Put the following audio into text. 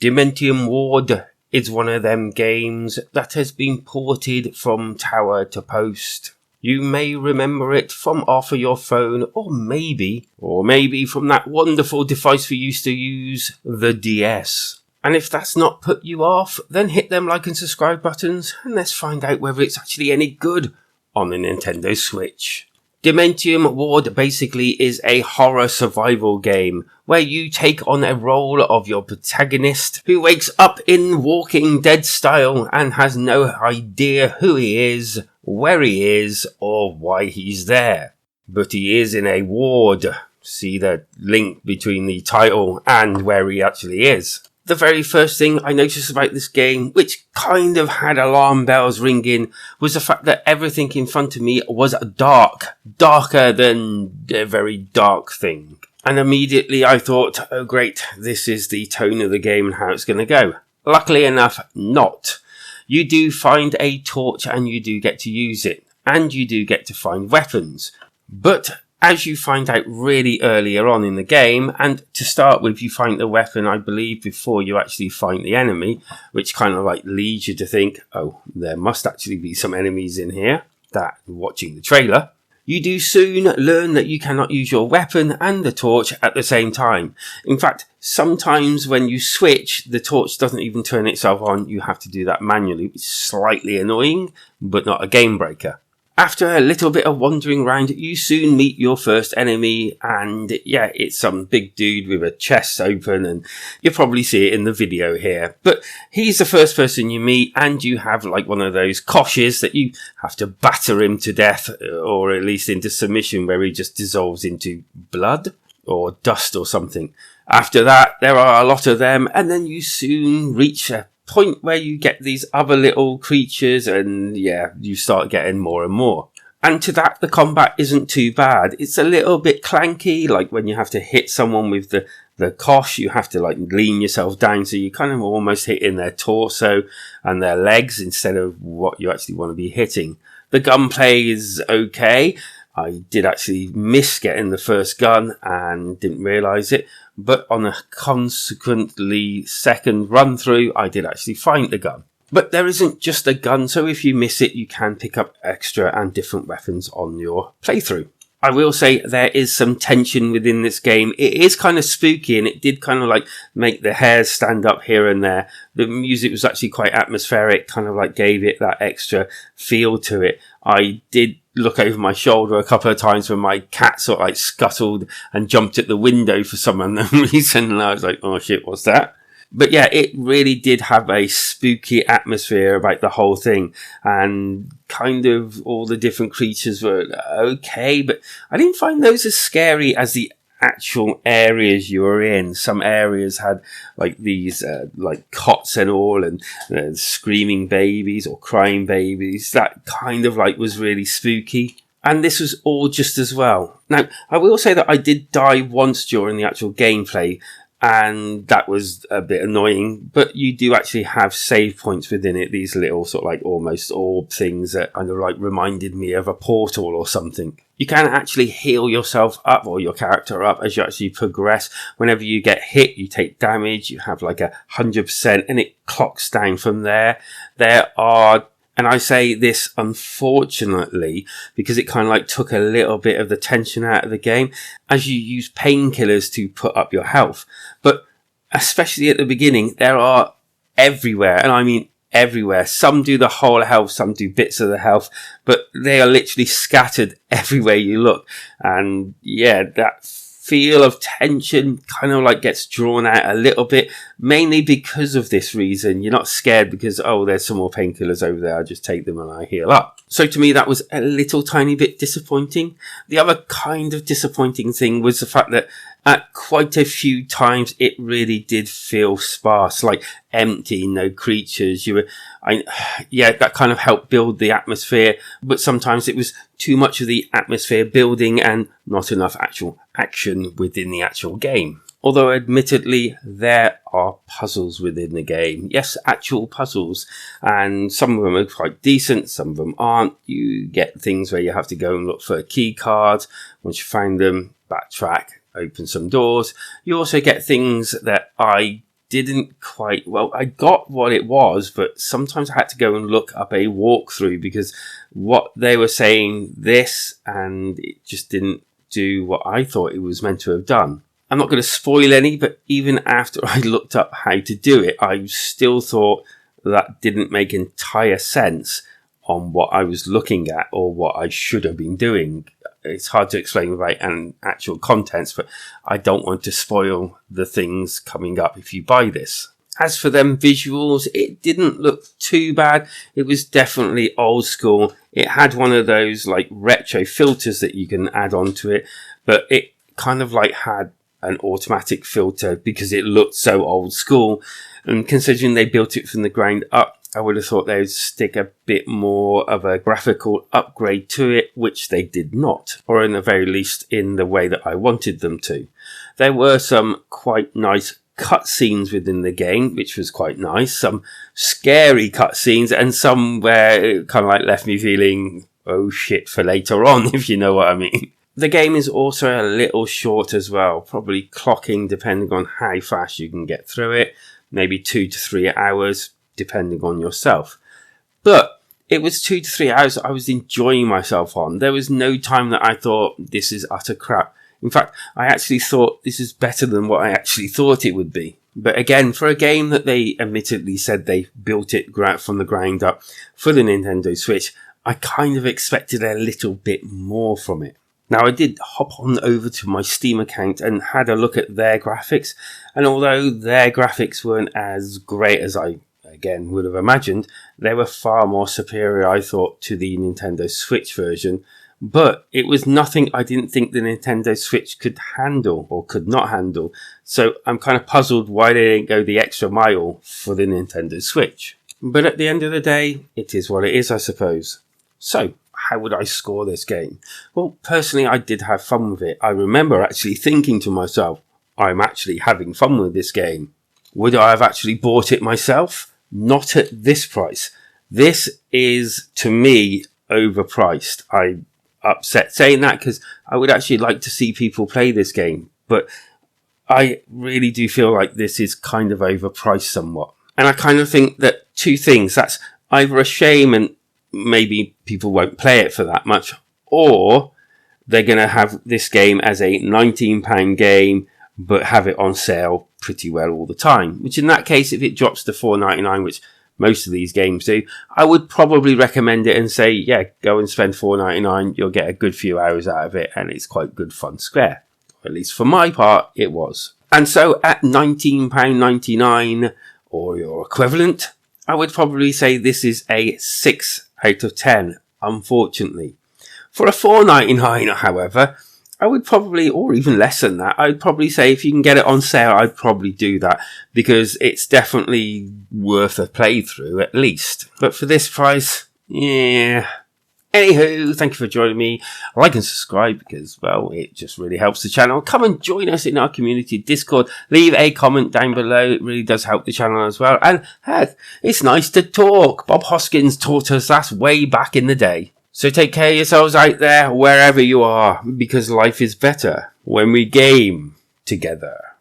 Dementium Ward is one of them games that has been ported from tower to post. You may remember it from off of your phone, or maybe from that wonderful device we used to use, the DS. And if that's not put you off, then hit them like and subscribe buttons, and let's find out whether it's actually any good on the Nintendo Switch. Dementium Ward basically is a horror survival game where you take on a role of your protagonist who wakes up in Walking Dead style and has no idea who he is, where he is, or why he's there. But he is in a ward. See the link between the title and where he actually is. The very first thing I noticed about this game, which kind of had alarm bells ringing, was the fact that everything in front of me was darker than a very dark thing. And immediately I thought, oh great, this is the tone of the game and how it's going to go. Luckily enough, not. You do find a torch and you do get to use it, and you do get to find weapons. But as you find out really earlier on in the game, and to start with, you find the weapon, I believe, before you actually find the enemy, which kind of like leads you to think, oh, there must actually be some enemies in here, that watching the trailer. You do soon learn that you cannot use your weapon and the torch at the same time. In fact, sometimes when you switch, the torch doesn't even turn itself on. You have to do that manually, which is slightly annoying, but not a game breaker. After a little bit of wandering around, you soon meet your first enemy, and yeah, it's some big dude with a chest open, and you'll probably see it in the video here. But he's the first person you meet, and you have like one of those koshes that you have to batter him to death, or at least into submission, where he just dissolves into blood or dust or something. After that, there are a lot of them, and then you soon reach a point where you get these other little creatures, and yeah, you start getting more and more. And to that, the combat isn't too bad. It's a little bit clanky, like when you have to hit someone with the kosh, you have to like lean yourself down, so you kind of almost hitting their torso and their legs instead of what you actually want to be hitting. The gunplay is okay. I did actually miss getting the first gun and didn't realise it, but on a consequently second run through, I did actually find the gun. But there isn't just a gun, so if you miss it, you can pick up extra and different weapons on your playthrough. I will say there is some tension within this game. It is kind of spooky, and it did kind of like make the hairs stand up here and there. The music was actually quite atmospheric, kind of like gave it that extra feel to it. I did look over my shoulder a couple of times when my cat sort of like scuttled and jumped at the window for some unknown reason, and I was like, oh shit, what's that? But yeah, it really did have a spooky atmosphere about the whole thing, and kind of all the different creatures were okay, but I didn't find those as scary as the actual areas you were in. Some areas had like these like cots and all, and screaming babies or crying babies. That kind of like was really spooky. And this was all just as well. Now, I will say that I did die once during the actual gameplay, and that was a bit annoying, but you do actually have save points within it, these little sort of like almost orb things that kind of like reminded me of a portal or something. You can actually heal yourself up, or your character up, as you actually progress. Whenever you get hit, you take damage, you have like 100%, and it clocks down from there. There are, and I say this unfortunately because it kind of like took a little bit of the tension out of the game, as you use painkillers to put up your health. But especially at the beginning, there are everywhere, and I mean everywhere. Some do the whole health, some do bits of the health, but they are literally scattered everywhere you look. And yeah, that feel of tension kind of like gets drawn out a little bit, mainly because of this reason. You're not scared because, oh, there's some more painkillers over there, I'll just take them and I heal up. So to me, that was a little tiny bit disappointing. The other kind of disappointing thing was the fact that at quite a few times it really did feel sparse, like empty, no creatures. That kind of helped build the atmosphere, but sometimes it was too much of the atmosphere building and not enough actual action within the actual game. Although admittedly, there are puzzles within the game. Yes, actual puzzles. And some of them are quite decent, some of them aren't. You get things where you have to go and look for a key card. Once you find them, backtrack, open some doors. You also get things that I didn't quite, well, I got what it was, but sometimes I had to go and look up a walkthrough because what they were saying this, and it just didn't do what I thought it was meant to have done. I'm not going to spoil any, but even after I looked up how to do it, I still thought that didn't make entire sense on what I was looking at or what I should have been doing. It's hard to explain without an actual contents, but I don't want to spoil the things coming up if you buy this. As for them visuals, it didn't look too bad. It was definitely old school. It had one of those like retro filters that you can add onto it, but it kind of like had an automatic filter because it looked so old school. And considering they built it from the ground up, I would have thought they would stick a bit more of a graphical upgrade to it, which they did not, or in the very least in the way that I wanted them to. There were some quite nice cutscenes within the game, which was quite nice. Some scary cutscenes and some where it kind of like left me feeling, oh shit, for later on, if you know what I mean. The game is also a little short as well, probably clocking depending on how fast you can get through it, maybe 2 to 3 hours, depending on yourself. But it was 2 to 3 hours I was enjoying myself on. There was no time that I thought, this is utter crap. In fact, I actually thought this is better than what I actually thought it would be. But again, for a game that they admittedly said they built it from the ground up for the Nintendo Switch, I kind of expected a little bit more from it. Now, I did hop on over to my Steam account and had a look at their graphics, and although their graphics weren't as great as I, again, would have imagined, they were far more superior, I thought, to the Nintendo Switch version, but it was nothing I didn't think the Nintendo Switch could handle, or could not handle, so I'm kind of puzzled why they didn't go the extra mile for the Nintendo Switch. But at the end of the day, it is what it is, I suppose. So, how would I score this game? Well, personally, I did have fun with it. I remember actually thinking to myself, I'm actually having fun with this game. Would I have actually bought it myself? Not at this price. This is, to me, overpriced. I'm upset saying that because I would actually like to see people play this game. But I really do feel like this is kind of overpriced somewhat. And I kind of think that two things. That's either a shame and maybe people won't play it for that much, or they're going to have this game as a £19 game but have it on sale pretty well all the time, which in that case, if it drops to $4.99, which most of these games do, I would probably recommend it and say, yeah, go and spend $4.99, you'll get a good few hours out of it, and it's quite good fun square. At least for my part, it was. And so at £19.99 or your equivalent, I would probably say this is a 6 out of 10, unfortunately. For a $4.99, however, I would probably, or even less than that, I'd probably say if you can get it on sale, I'd probably do that because it's definitely worth a playthrough at least. But for this price, yeah. Anywho, thank you for joining me. Like and subscribe because, well, it just really helps the channel. Come and join us in our community Discord. Leave a comment down below. It really does help the channel as well. And heck, it's nice to talk. Bob Hoskins taught us that way back in the day. So take care of yourselves out there, wherever you are, because life is better when we game together.